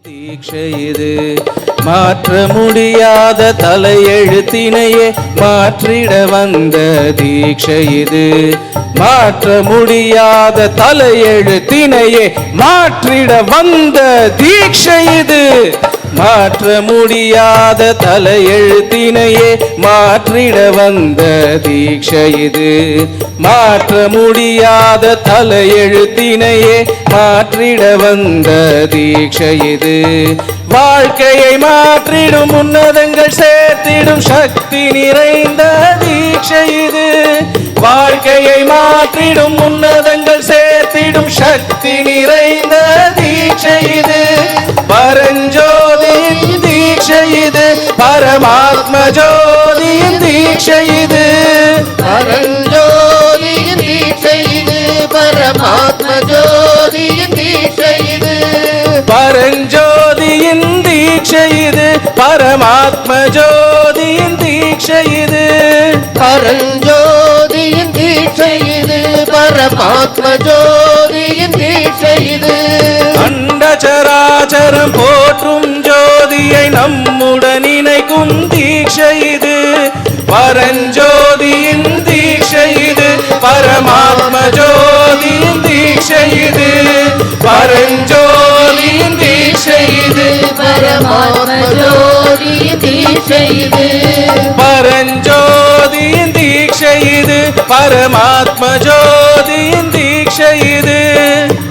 தீட்சை இது மாற்ற முடியாத தலையெழுத்தினையே மாற்றிட வந்த தீட்சை இது மாற்ற முடியாத தலையெழுத்தினையே மாற்றிட வந்த தீட்சை இது மாற்ற முடியாத தலையெழுத்தினையே மாற்றிட வந்த தீட்சை இது மாற்ற முடியாத தலையெழுத்தினையே மாற்றிட வந்த தீட்சை இது வாழ்க்கையை மாற்றிடும் உன்னதங்கள் சேர்த்திடும் சக்தி நிறைந்த தீட்சை இது வாழ்க்கையை மாற்றிடும் உன்னதங்கள் சேர்த்திடும் சக்தி நிறைந்த தீட்சை இது பரஞ்சோதியின் தீட்சை இது பரமாத்ம ஜோதியின் தீட்சை இது பரஞ்சோதியின் தீட்சை இது பரமாத்ம ஜோதியின் தீட்சை இது பரஞ்சோதியின் தீட்சை இது பரமாத்ம ஜோதியின் தீட்சை இது பரஞ்சோதியின் தீட்சை இது பரமாத்ம ஜோதியின் தீட்சை இது அண்டசராச்சரம் போற்றும் ஜோதியை நம்முடன் இணைக்கும் தீட்சை இது பரஞ்சோதியின் தீட்சை இது பரமாத்ம ஜோதியின் தீட்சை இது பரஞ்சோதியின் தீட்சை இது பரமாத்ம ஜோதியின் தீட்சை இது பரஞ்சோதியின் தீட்சை இது பரமாத்ம ஜோதியின் தீட்சை இது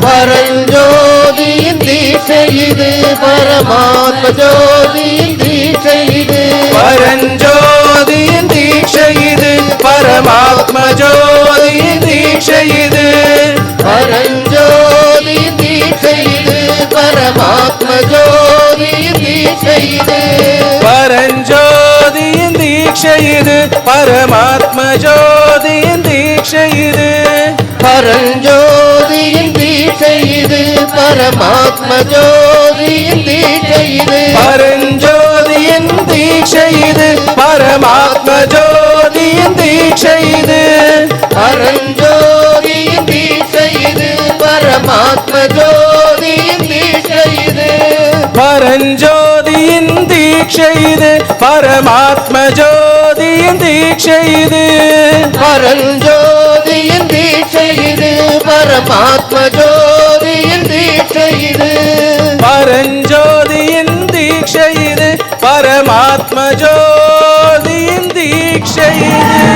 பரஞ்சோதியின் தீட்சை இது பரமாத்ம ஜோதியின் தீட்சை இது பரஞ்சோதியின் தீட்சை இது பரமாத்ம ஜோதியின் தீட்சை இது பரஞ்சோதியின் தீட்சை இது பரமாத்ம ஜோதியின் தீட்சை இது பரஞ்சோதியின் தீட்சை இது பரமாத்ம ஜோதியின் தீட்சை இது பரஞ்சோதியின் தீட்சை இது பரமாத்ம ஜோதியின் தீட்சை இது பரஞ்சோதியின் தீட்சை இது பரமாத்ம ஜோதியின் தீட்சை இது பரஞ்சோதியின் தீட்சை இது பரமாத்ம ஜோதியின் தீட்சை இது பரஞ்சோதியின் தீட்சை இது பரமாத்ம ஜோதியின் தீட்சை இது பரஞ்சோதியின் தீட்சை இது பரமாத்ம ஜோதியின் தீட்சை இது பரஞ்சோதியின் தீட்சை இது பரமாத்ம ஜோதியின் தீட்சை இது